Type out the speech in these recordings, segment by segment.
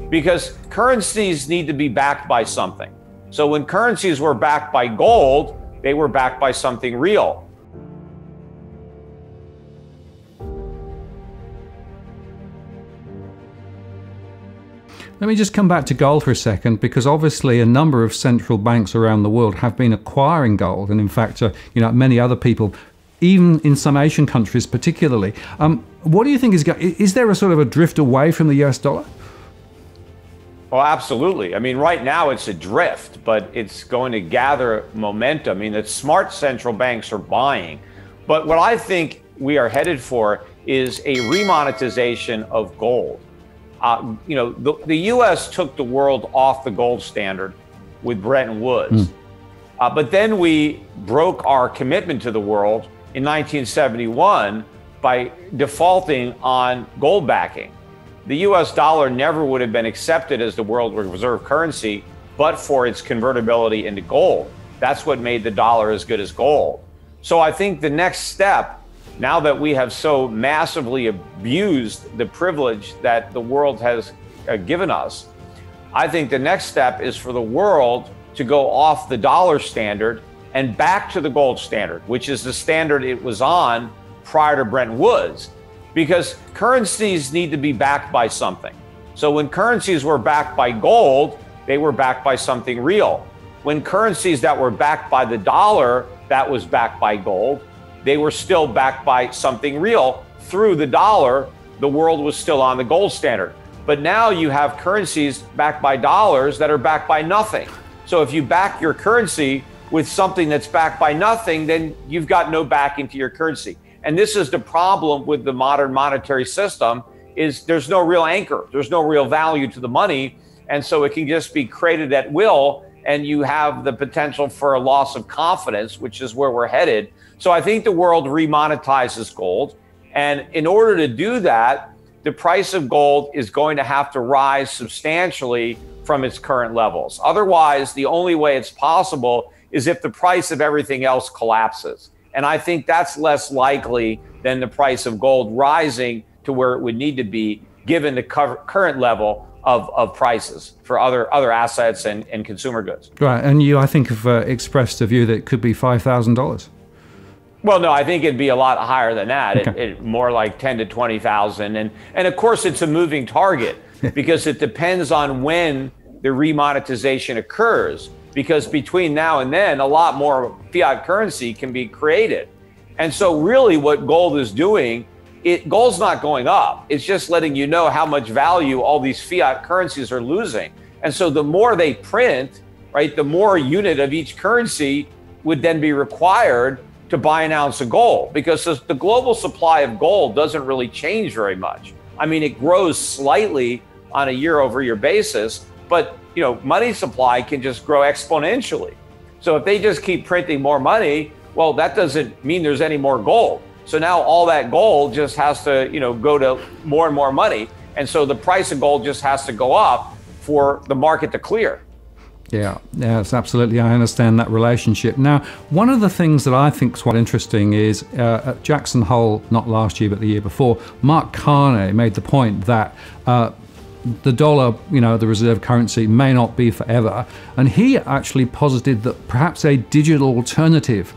because currencies need to be backed by something. So when currencies were backed by gold, they were backed by something real. Let me just come back to gold for a second, because obviously a number of central banks around the world have been acquiring gold, and in fact, many other people, even in some Asian countries particularly. What do you think is there a sort of a drift away from the US dollar? Oh, absolutely. I mean, right now it's a drift, but it's going to gather momentum. I mean, the smart central banks are buying. But what I think we are headed for is a remonetization of gold. The U.S. took the world off the gold standard with Bretton Woods. But then we broke our commitment to the world in 1971 by defaulting on gold backing. The US dollar never would have been accepted as the world reserve currency but for its convertibility into gold. That's what made the dollar as good as gold. So I think the next step, now that we have so massively abused the privilege that the world has given us, I think the next step is for the world to go off the dollar standard and back to the gold standard, which is the standard it was on prior to Bretton Woods. Because currencies need to be backed by something. So when currencies were backed by gold, they were backed by something real. When currencies that were backed by the dollar, that was backed by gold, they were still backed by something real. Through the dollar, the world was still on the gold standard. But now you have currencies backed by dollars that are backed by nothing. So if you back your currency with something that's backed by nothing, then you've got no backing to your currency. And this is the problem with the modern monetary system, is there's no real anchor. There's no real value to the money. And so it can just be created at will. And you have the potential for a loss of confidence, which is where we're headed. So I think the world remonetizes gold. And in order to do that, the price of gold is going to have to rise substantially from its current levels. Otherwise, the only way it's possible is if the price of everything else collapses. And I think that's less likely than the price of gold rising to where it would need to be, given the current level of prices for other assets and consumer goods. Right, and you, I think, have expressed a view that it could be $5,000. Well, no, I think it'd be a lot higher than that. Okay. More like 10 to 20,000. And of course, it's a moving target because it depends on when the remonetization occurs. Because between now and then, a lot more fiat currency can be created. And so really what gold is doing, gold's not going up. It's just letting you know how much value all these fiat currencies are losing. And so the more they print, right, the more unit of each currency would then be required to buy an ounce of gold, because the global supply of gold doesn't really change very much. I mean, it grows slightly on a year-over-year basis, but money supply can just grow exponentially. So if they just keep printing more money, well, that doesn't mean there's any more gold. So now all that gold just has to, go to more and more money. And so the price of gold just has to go up for the market to clear. Yeah, it's absolutely. I understand that relationship. Now, one of the things that I think is quite interesting is at Jackson Hole, not last year, but the year before, Mark Carney made the point that the dollar, the reserve currency, may not be forever. And he actually posited that perhaps a digital alternative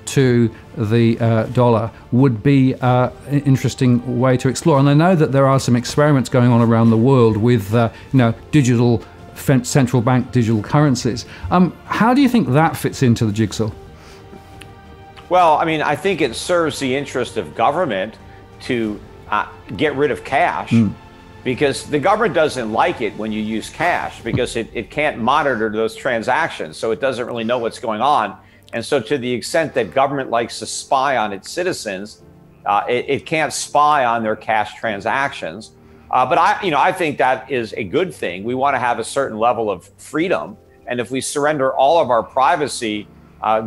to the dollar would be an interesting way to explore. And I know that there are some experiments going on around the world with, digital central bank digital currencies. How do you think that fits into the jigsaw? Well, I mean, I think it serves the interest of government to get rid of cash. Because the government doesn't like it when you use cash, because it can't monitor those transactions. So it doesn't really know what's going on. And so to the extent that government likes to spy on its citizens, it can't spy on their cash transactions. But I think that is a good thing. We want to have a certain level of freedom. And if we surrender all of our privacy,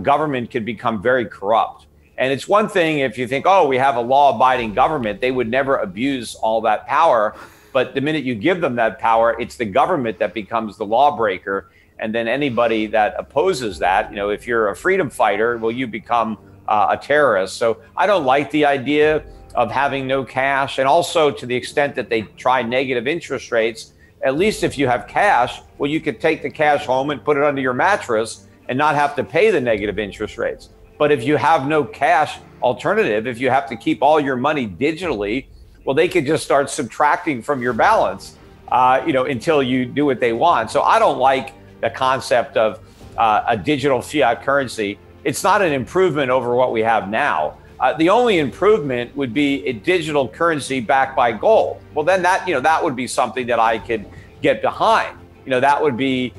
government can become very corrupt. And it's one thing if you think, oh, we have a law-abiding government, they would never abuse all that power. But the minute you give them that power, it's the government that becomes the lawbreaker. And then anybody that opposes that, if you're a freedom fighter, well, you become a terrorist. So I don't like the idea of having no cash. And also, to the extent that they try negative interest rates, At least if you have cash, well, you could take the cash home and put it under your mattress and not have to pay the negative interest rates. But if you have no cash alternative, if you have to keep all your money digitally, well, they could just start subtracting from your balance, until you do what they want. So I don't like the concept of a digital fiat currency. It's not an improvement over what we have now. The only improvement would be a digital currency backed by gold. Well, then that would be something that I could get behind. That would be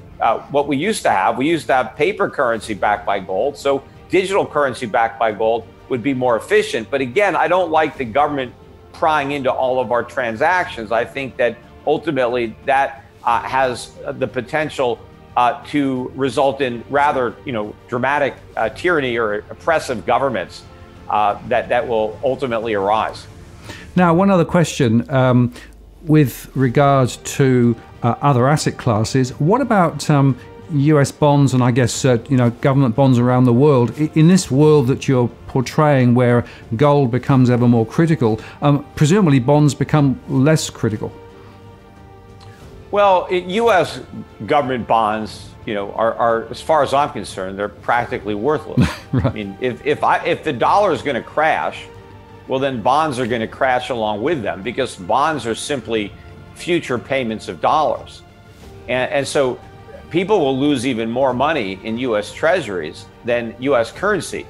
what we used to have. We used to have paper currency backed by gold. So digital currency backed by gold would be more efficient. But again, I don't like the government prying into all of our transactions. I think that ultimately that has the potential to result in rather, dramatic tyranny or oppressive governments that will ultimately arise. Now, one other question with regards to other asset classes. What about US bonds and I guess government bonds around the world? In this world that you're portraying, where gold becomes ever more critical, presumably bonds become less critical. Well, U.S. government bonds, are, as far as I'm concerned, they're practically worthless. Right. I mean, if the dollar is going to crash, well, then bonds are going to crash along with them, because bonds are simply future payments of dollars. And so people will lose even more money in U.S. treasuries than U.S. currency,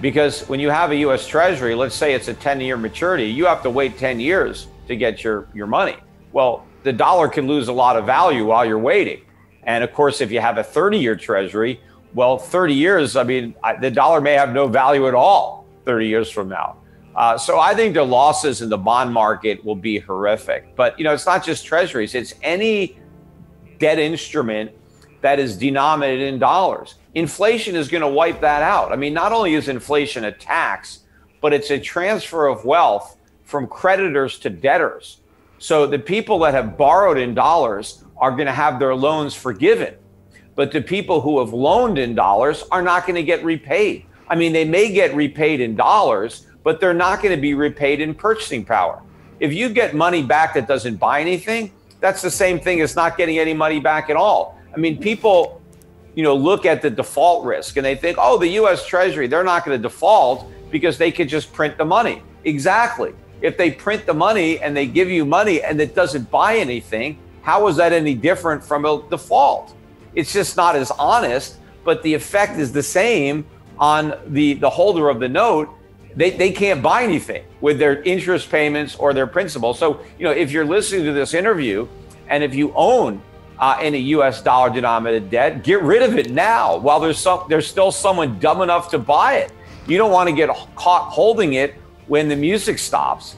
because when you have a U.S. treasury, let's say it's a 10-year maturity, you have to wait 10 years to get your money. Well, the dollar can lose a lot of value while you're waiting. And of course, if you have a 30-year treasury, well, 30 years, the dollar may have no value at all 30 years from now. So I think the losses in the bond market will be horrific. But, it's not just treasuries. It's any debt instrument that is denominated in dollars. Inflation is going to wipe that out. I mean, not only is inflation a tax, but it's a transfer of wealth from creditors to debtors. So the people that have borrowed in dollars are going to have their loans forgiven. But the people who have loaned in dollars are not going to get repaid. I mean, they may get repaid in dollars, but they're not going to be repaid in purchasing power. If you get money back that doesn't buy anything, that's the same thing as not getting any money back at all. I mean, people, look at the default risk and they think, oh, the U.S. Treasury, they're not going to default because they could just print the money. Exactly. If they print the money and they give you money and it doesn't buy anything, how is that any different from a default? It's just not as honest, but the effect is the same on the holder of the note. They can't buy anything with their interest payments or their principal. So, if you're listening to this interview and if you own any US dollar denominated debt, get rid of it now while there's still someone dumb enough to buy it. You don't want to get caught holding it when the music stops.